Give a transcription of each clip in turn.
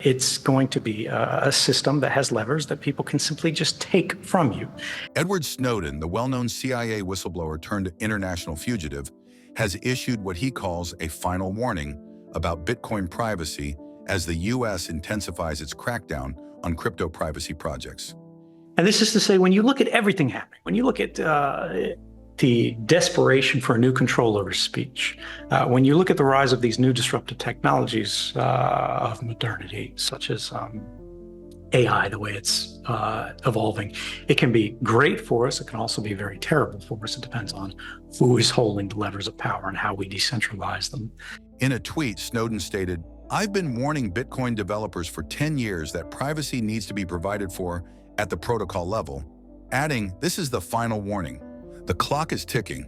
It's going to be a system that has levers that people can simply just take from you. Edward Snowden, the well-known CIA whistleblower turned international fugitive, has issued what he calls a final warning about Bitcoin privacy as the U.S. intensifies its crackdown on crypto privacy projects. And this is to say, when you look at everything happening, when you look at the desperation for a new control over speech, when you look at the rise of these new disruptive technologies of modernity, such as AI, the way it's evolving, it can be great for us. It can also be very terrible for us. It depends on who is holding the levers of power and how we decentralize them. In a tweet, Snowden stated, "I've been warning Bitcoin developers for 10 years that privacy needs to be provided for at the protocol level," adding, "This is the final warning. The clock is ticking."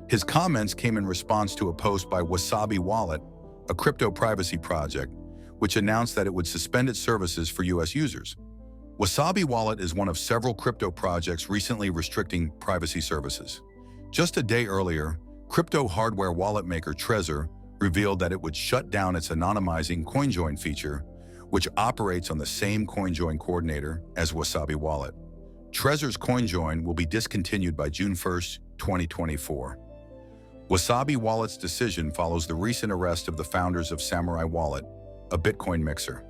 His comments came in response to a post by Wasabi Wallet, a crypto privacy project, which announced that it would suspend its services for U.S. users. Wasabi Wallet is one of several crypto projects recently restricting privacy services. Just a day earlier, crypto hardware wallet maker Trezor revealed that it would shut down its anonymizing CoinJoin feature, which operates on the same CoinJoin coordinator as Wasabi Wallet. Trezor's CoinJoin will be discontinued by June 1st, 2024. Wasabi Wallet's decision follows the recent arrest of the founders of Samourai Wallet, a Bitcoin mixer.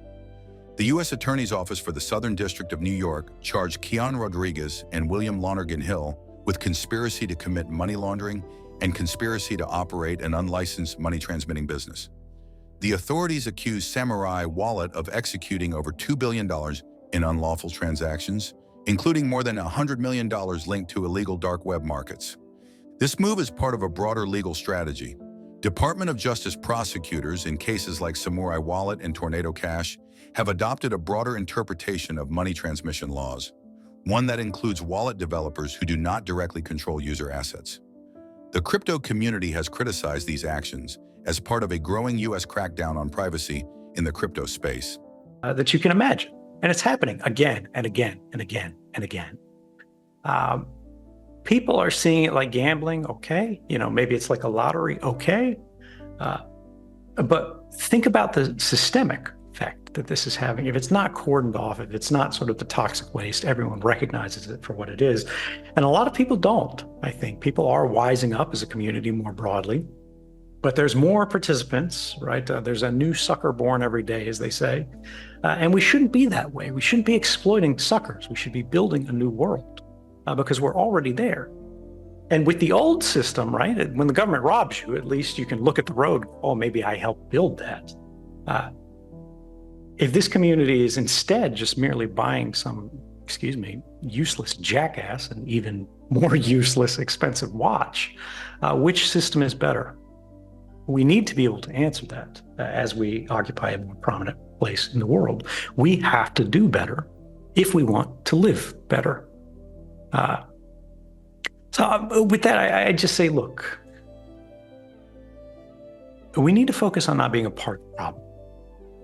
The U.S. Attorney's Office for the Southern District of New York charged Keon Rodriguez and William Lonergan Hill with conspiracy to commit money laundering and conspiracy to operate an unlicensed money-transmitting business. The authorities accused Samourai Wallet of executing over $2 billion in unlawful transactions, including more than $100 million linked to illegal dark web markets. This move is part of a broader legal strategy. Department of Justice prosecutors in cases like Samourai Wallet and Tornado Cash have adopted a broader interpretation of money transmission laws, one that includes wallet developers who do not directly control user assets. The crypto community has criticized these actions as part of a growing U.S. crackdown on privacy in the crypto space. That you can imagine. And it's happening again and again and again and again. People are seeing it like gambling, okay. Maybe it's like a lottery, okay. But think about the systemic effect that this is having. If it's not cordoned off, if it's not sort of the toxic waste, everyone recognizes it for what it is. And a lot of people don't, I think. People are wising up as a community more broadly. But there's more participants, right? There's a new sucker born every day, as they say. And we shouldn't be that way. We shouldn't be exploiting suckers. We should be building a new world because we're already there. And with the old system, right? When the government robs you, at least you can look at the road. Oh, maybe I helped build that. If this community is instead just merely buying some, useless jackass and even more useless expensive watch, which system is better? We need to be able to answer that as we occupy a more prominent place in the world. We have to do better if we want to live better. So with that, I just say, look, we need to focus on not being a part of the problem.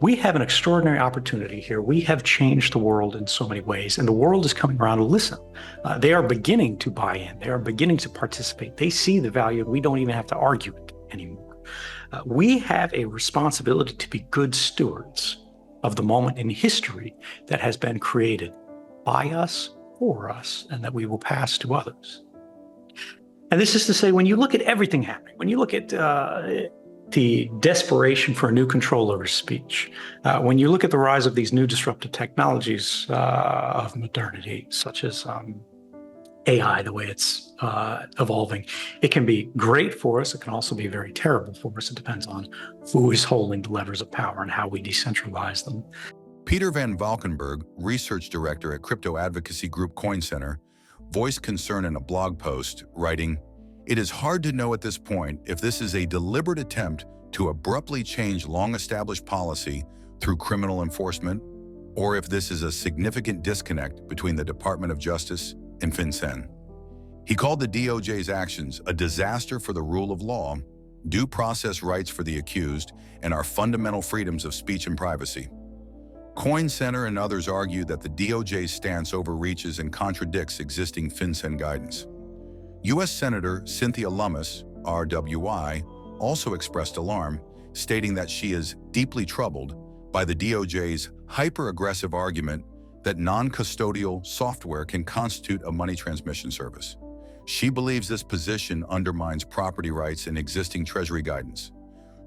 We have an extraordinary opportunity here. We have changed the world in so many ways, and the world is coming around to listen. They are beginning to buy in. They are beginning to participate. They see the value, and we don't even have to argue it anymore. We have a responsibility to be good stewards of the moment in history that has been created by us, for us, and that we will pass to others. And this is to say, when you look at everything happening, when you look at the desperation for a new control over speech, when you look at the rise of these new disruptive technologies of modernity, such as AI, the way it's evolving, it can be great for us. It can also be very terrible for us. It depends on who is holding the levers of power and how we decentralize them. Peter Van Valkenburg, research director at crypto advocacy group Coin Center, voiced concern in a blog post, writing, "It is hard to know at this point if this is a deliberate attempt to abruptly change long-established policy through criminal enforcement, or if this is a significant disconnect between the Department of Justice and FinCEN." He called the DOJ's actions a disaster for the rule of law, due process rights for the accused, and our fundamental freedoms of speech and privacy. Coin Center and others argue that the DOJ's stance overreaches and contradicts existing FinCEN guidance. U.S. Senator Cynthia Lummis, RWI, also expressed alarm, stating that she is deeply troubled by the DOJ's hyper-aggressive argument that non-custodial software can constitute a money transmission service. She believes this position undermines property rights and existing Treasury guidance.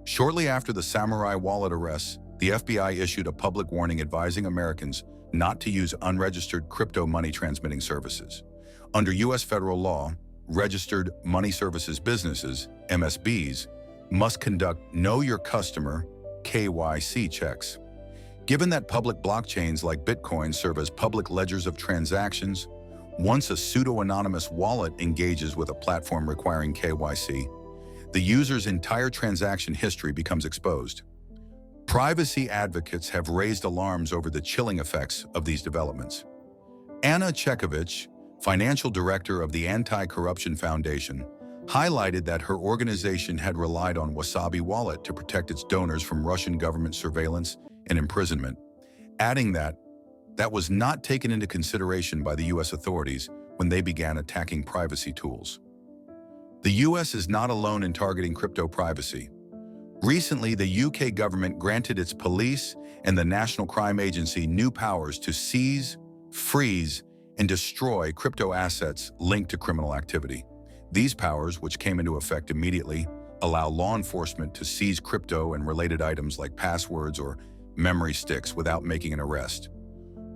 Shortly after the Samourai Wallet arrests, the FBI issued a public warning advising Americans not to use unregistered crypto money transmitting services. Under U.S. federal law, registered money services businesses, MSBs, must conduct Know Your Customer (KYC) checks. Given that public blockchains like Bitcoin serve as public ledgers of transactions, once a pseudo-anonymous wallet engages with a platform requiring KYC, the user's entire transaction history becomes exposed. Privacy advocates have raised alarms over the chilling effects of these developments. Anna Chekovich, financial director of the Anti-Corruption Foundation, highlighted that her organization had relied on Wasabi Wallet to protect its donors from Russian government surveillance and imprisonment, adding that was not taken into consideration by the U.S. authorities when they began attacking privacy tools. The U.S. is not alone in targeting crypto privacy. Recently, the UK government granted its police and the National Crime Agency new powers to seize, freeze, and destroy crypto assets linked to criminal activity. These powers, which came into effect immediately, allow law enforcement to seize crypto and related items like passwords or memory sticks without making an arrest.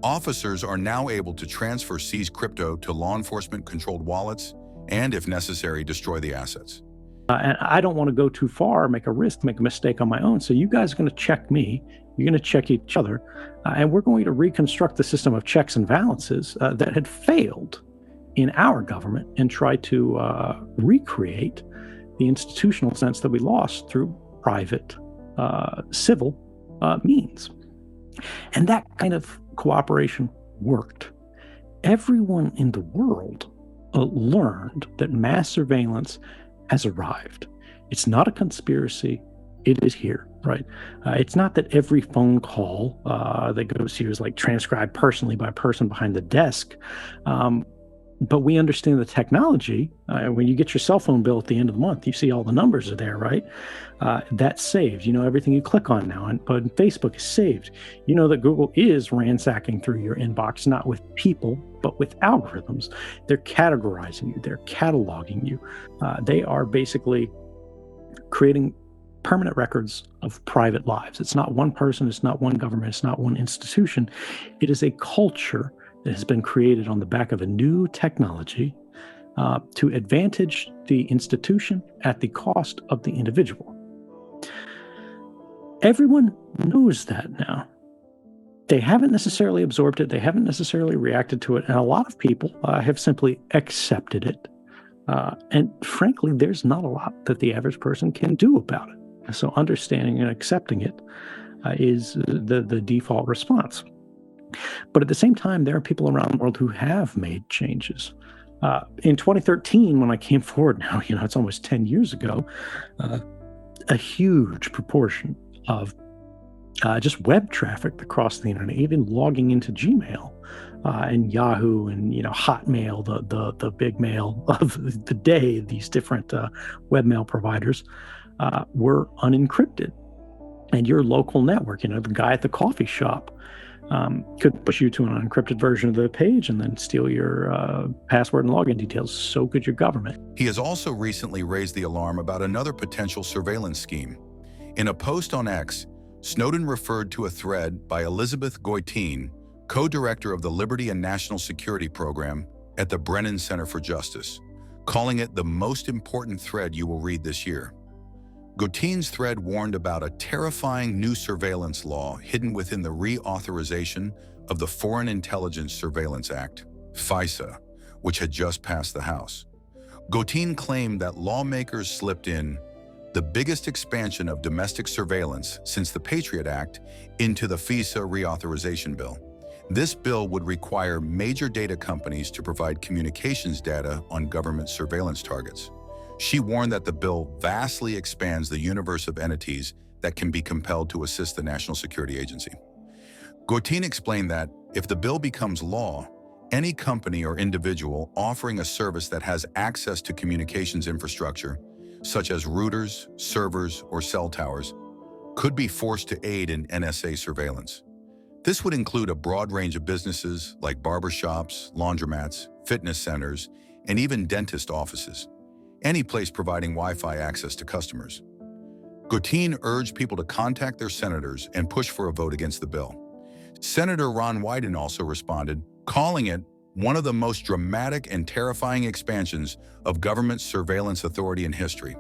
Officers are now able to transfer seized crypto to law enforcement-controlled wallets and, if necessary, destroy the assets. And I don't want to go too far, make a mistake on my own. So you guys are going to check me. You're going to check each other. And we're going to reconstruct the system of checks and balances that had failed in our government and try to recreate the institutional sense that we lost through private, civil means. And that kind of cooperation worked. Everyone in the world learned that mass surveillance has arrived. It's not a conspiracy. It is here, right? It's not that every phone call that goes here is like transcribed personally by a person behind the desk. But we understand the technology. When you get your cell phone bill at the end of the month, you see all the numbers are there, right? That's saved. You know everything you click on now, but Facebook is saved. You know that Google is ransacking through your inbox, not with people, but with algorithms. They're categorizing you. They're cataloging you. They are basically creating permanent records of private lives. It's not one person. It's not one government. It's not one institution. It is a culture that has been created on the back of a new technology to advantage the institution at the cost of the individual. Everyone knows that now. They haven't necessarily absorbed it. They haven't necessarily reacted to it. And a lot of people have simply accepted it. And frankly, there's not a lot that the average person can do about it. So understanding and accepting it is the default response. But at the same time, there are people around the world who have made changes. In 2013, when I came forward now, it's almost 10 years ago, a huge proportion of just web traffic across the internet, even logging into Gmail and Yahoo and Hotmail, the big mail of the day, these different webmail providers were unencrypted. And your local network, the guy at the coffee shop, could push you to an unencrypted version of the page and then steal your password and login details. So could your government. He has also recently raised the alarm about another potential surveillance scheme. In a post on X, Snowden referred to a thread by Elizabeth Goitein, co-director of the Liberty and National Security Program at the Brennan Center for Justice, calling it the most important thread you will read this year. Goitein's thread warned about a terrifying new surveillance law hidden within the reauthorization of the Foreign Intelligence Surveillance Act, FISA, which had just passed the House. Goitein claimed that lawmakers slipped in the biggest expansion of domestic surveillance since the Patriot Act into the FISA reauthorization bill. This bill would require major data companies to provide communications data on government surveillance targets. She warned that the bill vastly expands the universe of entities that can be compelled to assist the National Security Agency. Goitein explained that if the bill becomes law, any company or individual offering a service that has access to communications infrastructure, such as routers, servers, or cell towers, could be forced to aid in NSA surveillance. This would include a broad range of businesses like barbershops, laundromats, fitness centers, and even dentist offices, any place providing Wi-Fi access to customers. Gautin urged people to contact their senators and push for a vote against the bill. Senator Ron Wyden also responded, calling it one of the most dramatic and terrifying expansions of government surveillance authority in history.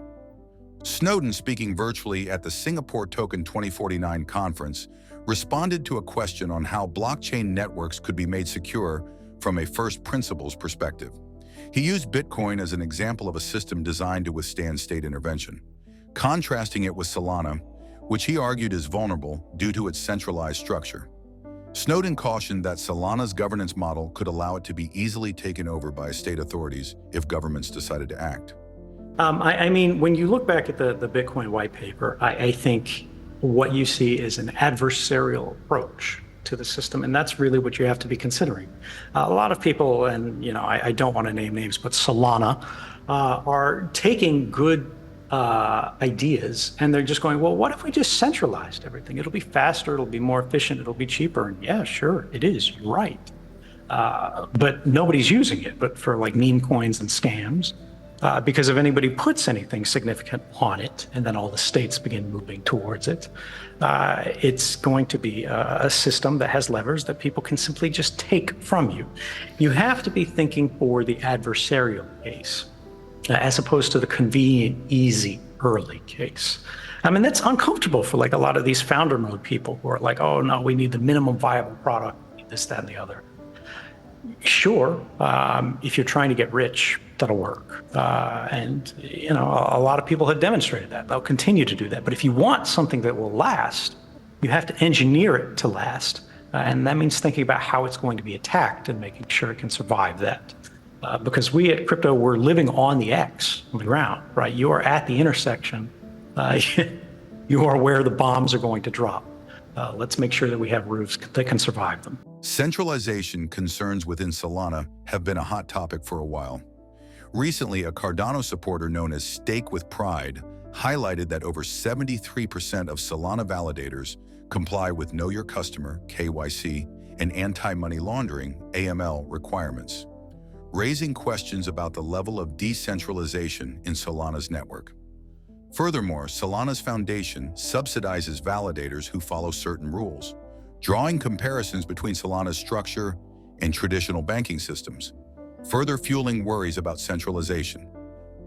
Snowden, speaking virtually at the Singapore Token 2049 conference, responded to a question on how blockchain networks could be made secure from a first principles perspective. He used Bitcoin as an example of a system designed to withstand state intervention, contrasting it with Solana, which he argued is vulnerable due to its centralized structure. Snowden cautioned that Solana's governance model could allow it to be easily taken over by state authorities if governments decided to act. I mean, when you look back at the Bitcoin white paper, I think what you see is an adversarial approach to the system, and that's really what you have to be considering. A lot of people, and I don't want to name names, but Solana are taking good ideas, and they're just going, well, what if we just centralized everything? It'll be faster, it'll be more efficient, it'll be cheaper. And yeah, sure, it is, you're right. But nobody's using it, but for like meme coins and scams, because if anybody puts anything significant on it, and then all the states begin moving towards it, it's going to be a system that has levers that people can simply just take from you. You have to be thinking for the adversarial case, as opposed to the convenient, easy, early case. I mean, that's uncomfortable for like a lot of these founder mode people who are like, oh no, we need the minimum viable product, we need this, that, and the other. Sure, if you're trying to get rich, that'll work. And a lot of people have demonstrated that. They'll continue to do that. But if you want something that will last, you have to engineer it to last. And that means thinking about how it's going to be attacked and making sure it can survive that. Because we at Crypto, we're living on the X, on the ground, right? You are at the intersection. You are where the bombs are going to drop. Let's make sure that we have roofs that can survive them. Centralization concerns within Solana have been a hot topic for a while. Recently, a Cardano supporter known as Stake with Pride highlighted that over 73% of Solana validators comply with Know Your Customer, KYC, and anti-money laundering, AML, requirements, raising questions about the level of decentralization in Solana's network. Furthermore, Solana's foundation subsidizes validators who follow certain rules, drawing comparisons between Solana's structure and traditional banking systems, further fueling worries about centralization.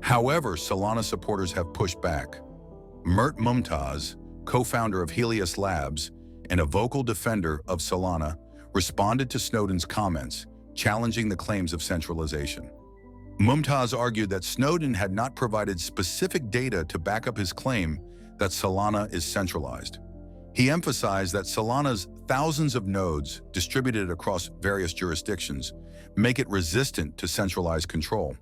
However, Solana supporters have pushed back. Mert Mumtaz, co-founder of Helios Labs and a vocal defender of Solana, responded to Snowden's comments, challenging the claims of centralization. Mumtaz argued that Snowden had not provided specific data to back up his claim that Solana is centralized. He emphasized that Solana's thousands of nodes distributed across various jurisdictions make it resistant to centralized control.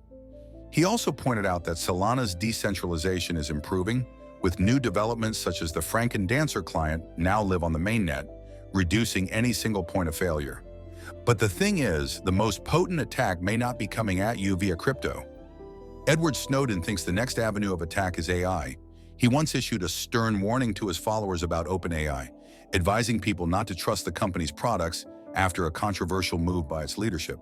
He also pointed out that Solana's decentralization is improving, with new developments such as the Franken Dancer client now live on the mainnet, reducing any single point of failure. But the thing is, the most potent attack may not be coming at you via crypto. Edward Snowden thinks the next avenue of attack is AI. He once issued a stern warning to his followers about OpenAI, advising people not to trust the company's products after a controversial move by its leadership.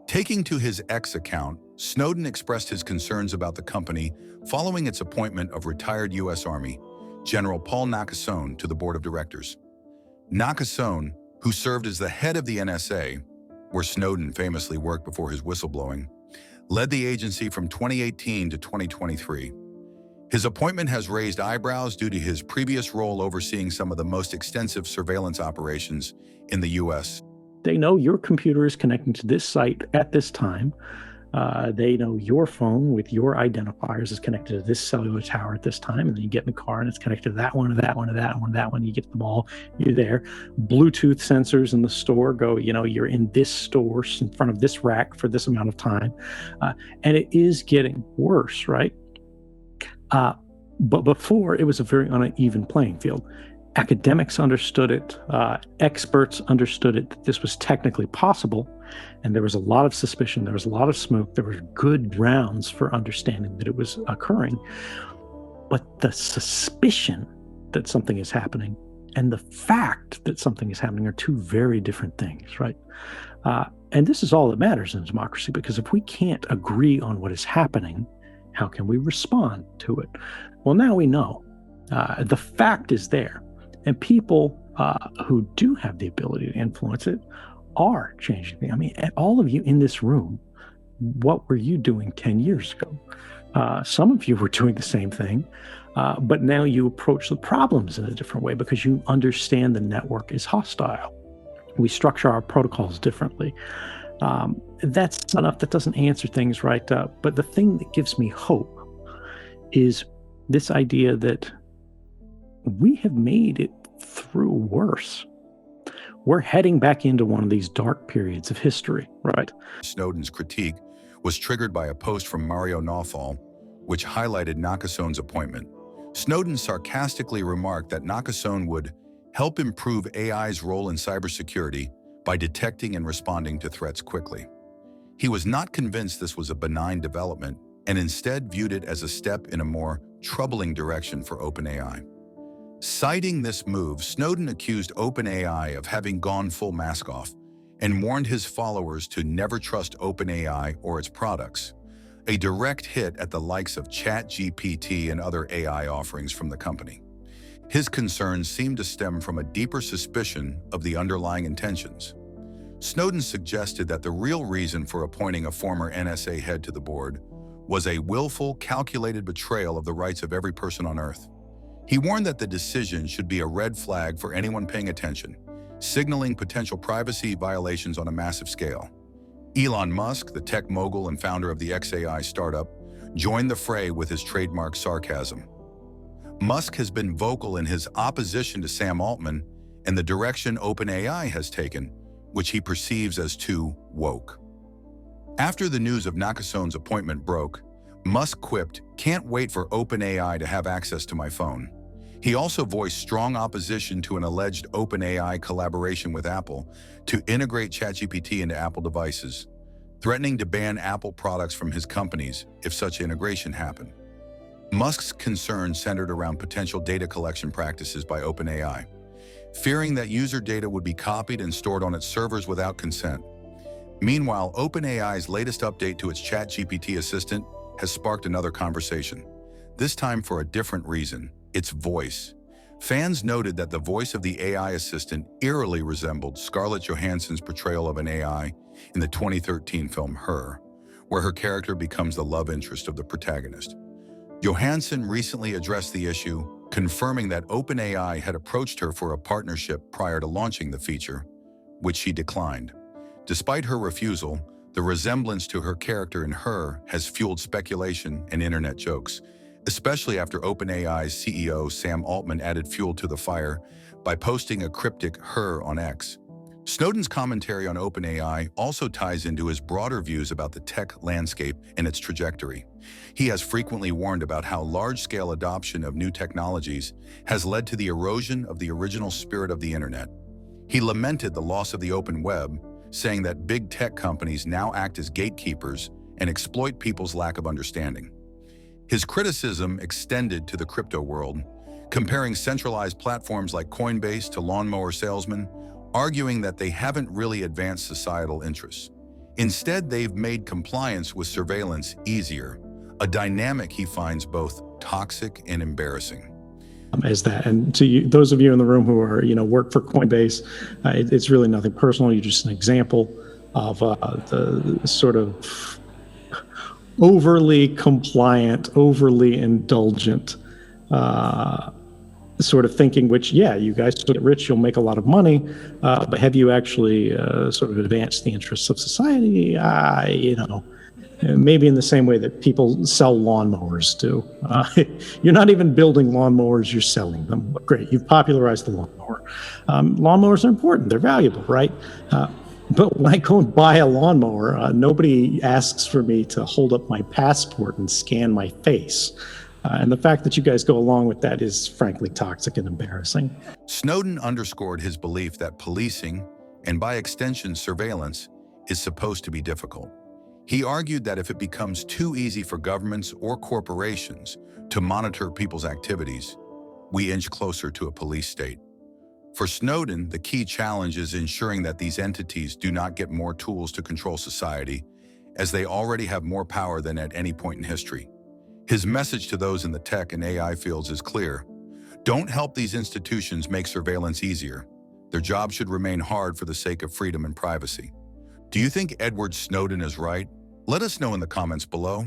Taking to his X account, Snowden expressed his concerns about the company following its appointment of retired U.S. Army General Paul Nakasone to the board of directors. Nakasone, who served as the head of the NSA, where Snowden famously worked before his whistleblowing, led the agency from 2018 to 2023. His appointment has raised eyebrows due to his previous role overseeing some of the most extensive surveillance operations in the U.S. They know your computer is connecting to this site at this time. They know your phone with your identifiers is connected to this cellular tower at this time, and then you get in the car and it's connected to that one, to that one, to that one, to that one. You get them all, you're there. Bluetooth sensors in the store go, you're in this store in front of this rack for this amount of time. And it is getting worse, right? But before, it was a very uneven playing field. Academics understood it, experts understood it, that this was technically possible, and there was a lot of suspicion, there was a lot of smoke, there were good grounds for understanding that it was occurring. But the suspicion that something is happening and the fact that something is happening are two very different things, right? And this is all that matters in democracy, because if we can't agree on what is happening, how can we respond to it? Well, now we know. The fact is there, and people who do have the ability to influence it are changing things. I mean, all of you in this room, what were you doing 10 years ago? Some of you were doing the same thing, but now you approach the problems in a different way because you understand the network is hostile. We structure our protocols differently. That's enough. That doesn't answer things right. But the thing that gives me hope is this idea that we have made it through worse. We're heading back into one of these dark periods of history, right? Snowden's critique was triggered by a post from Mario Nawfal, which highlighted Nakasone's appointment. Snowden sarcastically remarked that Nakasone would help improve AI's role in cybersecurity by detecting and responding to threats quickly. He was not convinced this was a benign development and instead viewed it as a step in a more troubling direction for OpenAI. Citing this move, Snowden accused OpenAI of having gone full mask off and warned his followers to never trust OpenAI or its products, a direct hit at the likes of ChatGPT and other AI offerings from the company. His concerns seemed to stem from a deeper suspicion of the underlying intentions. Snowden suggested that the real reason for appointing a former NSA head to the board was a willful, calculated betrayal of the rights of every person on Earth. He warned that the decision should be a red flag for anyone paying attention, signaling potential privacy violations on a massive scale. Elon Musk, the tech mogul and founder of the XAI startup, joined the fray with his trademark sarcasm. Musk has been vocal in his opposition to Sam Altman and the direction OpenAI has taken, which he perceives as too woke. After the news of Nakasone's appointment broke, Musk quipped, "Can't wait for OpenAI to have access to my phone." He also voiced strong opposition to an alleged OpenAI collaboration with Apple to integrate ChatGPT into Apple devices, threatening to ban Apple products from his companies if such integration happened. Musk's concerns centered around potential data collection practices by OpenAI, fearing that user data would be copied and stored on its servers without consent. Meanwhile, OpenAI's latest update to its ChatGPT assistant has sparked another conversation, this time for a different reason: its voice. Fans noted that the voice of the AI assistant eerily resembled Scarlett Johansson's portrayal of an AI in the 2013 film Her, where her character becomes the love interest of the protagonist. Johansson recently addressed the issue, confirming that OpenAI had approached her for a partnership prior to launching the feature, which she declined. Despite her refusal, the resemblance to her character in Her has fueled speculation and internet jokes, especially after OpenAI's CEO Sam Altman added fuel to the fire by posting a cryptic Her on X. Snowden's commentary on OpenAI also ties into his broader views about the tech landscape and its trajectory. He has frequently warned about how large-scale adoption of new technologies has led to the erosion of the original spirit of the internet. He lamented the loss of the open web, saying that big tech companies now act as gatekeepers and exploit people's lack of understanding. His criticism extended to the crypto world, comparing centralized platforms like Coinbase to lawnmower salesmen, arguing that they haven't really advanced societal interests. Instead, they've made compliance with surveillance easier, a dynamic he finds both toxic and embarrassing. As that, and to you, those of you in the room who are, work for Coinbase, it's really nothing personal. You're just an example of the sort of overly compliant, overly indulgent sort of thinking, which, yeah, you guys get rich, you'll make a lot of money, but have you actually sort of advanced the interests of society? Maybe in the same way that people sell lawnmowers do. You're not even building lawnmowers, you're selling them. Great, you've popularized the lawnmower. Lawnmowers are important, they're valuable, right? But when I go and buy a lawnmower, nobody asks for me to hold up my passport and scan my face. And the fact that you guys go along with that is frankly toxic and embarrassing. Snowden underscored his belief that policing, and by extension surveillance, is supposed to be difficult. He argued that if it becomes too easy for governments or corporations to monitor people's activities, we inch closer to a police state. For Snowden, the key challenge is ensuring that these entities do not get more tools to control society, as they already have more power than at any point in history. His message to those in the tech and AI fields is clear. Don't help these institutions make surveillance easier. Their job should remain hard for the sake of freedom and privacy. Do you think Edward Snowden is right? Let us know in the comments below.